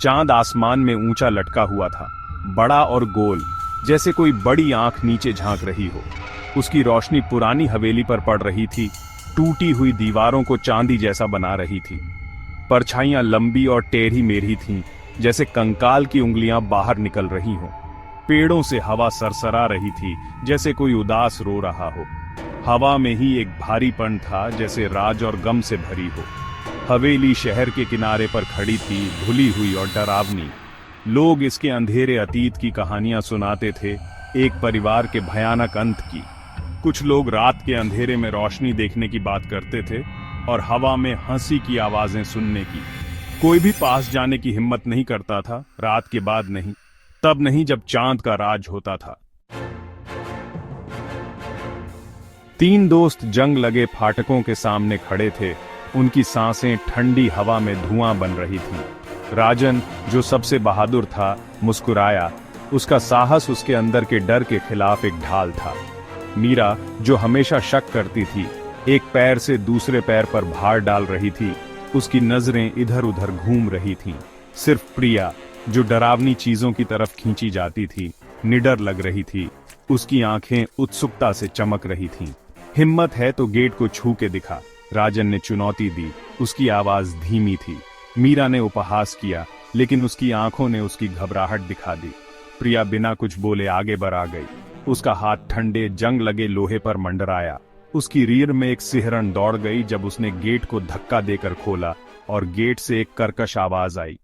चांद आसमान में ऊंचा लटका हुआ था, बड़ा और गोल, जैसे कोई बड़ी आंख नीचे झांक रही हो। उसकी रोशनी पुरानी हवेली पर पड़ रही थी, टूटी हुई दीवारों को चांदी जैसा बना रही थी। परछाइयां लंबी और टेढ़ी मेढ़ी थीं, जैसे कंकाल की उंगलियां बाहर निकल रही हों। पेड़ों से हवा सरसरा रही थी, जैसे कोई उदास रो रहा हो। हवा में ही एक भारीपन था, जैसे राज और गम से भरी हो। हवेली शहर के किनारे पर खड़ी थी, भुली हुई और डरावनी। लोग इसके अंधेरे अतीत की कहानियां सुनाते थे, एक परिवार के भयानक अंत की। कुछ लोग रात के अंधेरे में रोशनी देखने की बात करते थे और हवा में हंसी की आवाजें सुनने की। कोई भी पास जाने की हिम्मत नहीं करता था, रात के बाद नहीं, तब नहीं जब चांद का राज होता था। 3 दोस्त जंग लगे फाटकों के सामने खड़े थे। उनकी सांसें ठंडी हवा में धुआं बन रही थी। राजन, जो सबसे बहादुर था, मुस्कुराया। उसका साहस उसके अंदर के डर के खिलाफ एक ढाल था। मीरा, जो हमेशा शक करती थी, एक पैर से दूसरे पैर पर भार डाल रही थी। उसकी नजरें इधर उधर घूम रही थीं। सिर्फ प्रिया, जो डरावनी चीजों की तरफ खींची जाती थी, निडर लग रही थी। उसकी आंखें उत्सुकता से चमक रही थीं। हिम्मत है तो गेट को छू के दिखा, राजन ने चुनौती दी। उसकी आवाज धीमी थी। मीरा ने उपहास किया, लेकिन उसकी आंखों ने उसकी घबराहट दिखा दी। प्रिया बिना कुछ बोले आगे बढ़ गई। उसका हाथ ठंडे जंग लगे लोहे पर मंडराया। उसकी रीढ़ में एक सिहरन दौड़ गई जब उसने गेट को धक्का देकर खोला और गेट से एक कर्कश आवाज आई।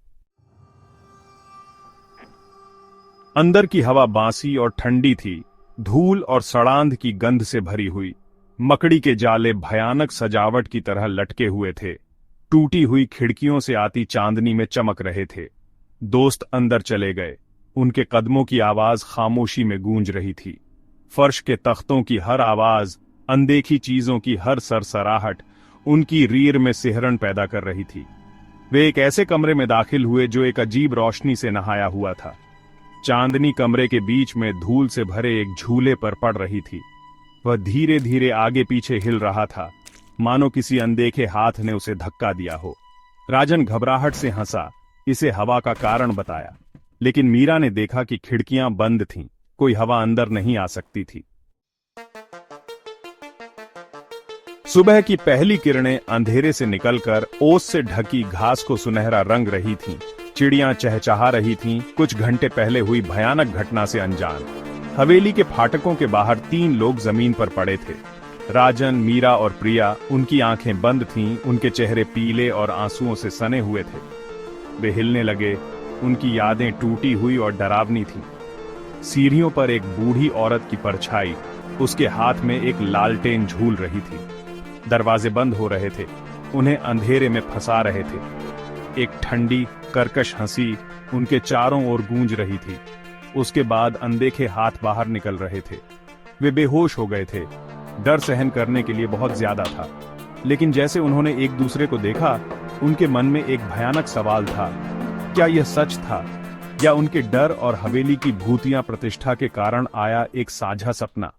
अंदर की हवा बांसी और ठंडी थी, धूल और सड़ांध की गंध से भरी हुई। मकड़ी के जाले भयानक सजावट की तरह लटके हुए थे। टूटी हुई खिड़कियों से आती चांदनी में चमक रहे थे। दोस्त अंदर चले गए। उनके कदमों की आवाज खामोशी में गूंज रही थी। फर्श के तख्तों की हर आवाज, अनदेखी चीजों की हर सरसराहट उनकी रीढ़ में सिहरन पैदा कर रही थी। वे एक ऐसे कमरे में दाखिल हुए जो एक अजीब रोशनी से नहाया हुआ था। चांदनी कमरे के बीच में धूल से भरे एक झूले पर पड़ रही थी। वह धीरे धीरे आगे पीछे हिल रहा था, मानो किसी अनदेखे हाथ ने उसे धक्का दिया हो। राजन घबराहट से हंसा, इसे हवा का कारण बताया। लेकिन मीरा ने देखा कि खिड़कियां बंद थीं, कोई हवा अंदर नहीं आ सकती थी। सुबह की पहली किरणें अंधेरे से निकलकर ओस से ढकी घास को सुनहरा रंग रही थीं। चिड़ियां चहचहा रही थीं, कुछ घंटे पहले हुई भयानक घटना से अनजान। हवेली के फाटकों के बाहर 3 लोग जमीन पर पड़े थे। राजन, मीरा और प्रिया। उनकी आंखें बंद थीं, उनके चेहरे पीले और आंसुओं से सने हुए थे। वे हिलने लगे। उनकी यादें टूटी हुई और डरावनी थीं। सीढ़ियों पर एक बूढ़ी औरत की परछाई, उसके हाथ में एक लालटेन झूल रही थी। दरवाजे बंद हो रहे थे, उन्हें अंधेरे में फंसा रहे थे। एक ठंडी कर्कश हंसी उनके चारों ओर गूंज रही थी। उसके बाद अनदेखे हाथ बाहर निकल रहे थे। वे बेहोश हो गए थे। डर सहन करने के लिए बहुत ज्यादा था। लेकिन जैसे उन्होंने एक दूसरे को देखा, उनके मन में एक भयानक सवाल था। क्या यह सच था, या उनके डर और हवेली की भूतिया प्रतिष्ठा के कारण आया एक साझा सपना?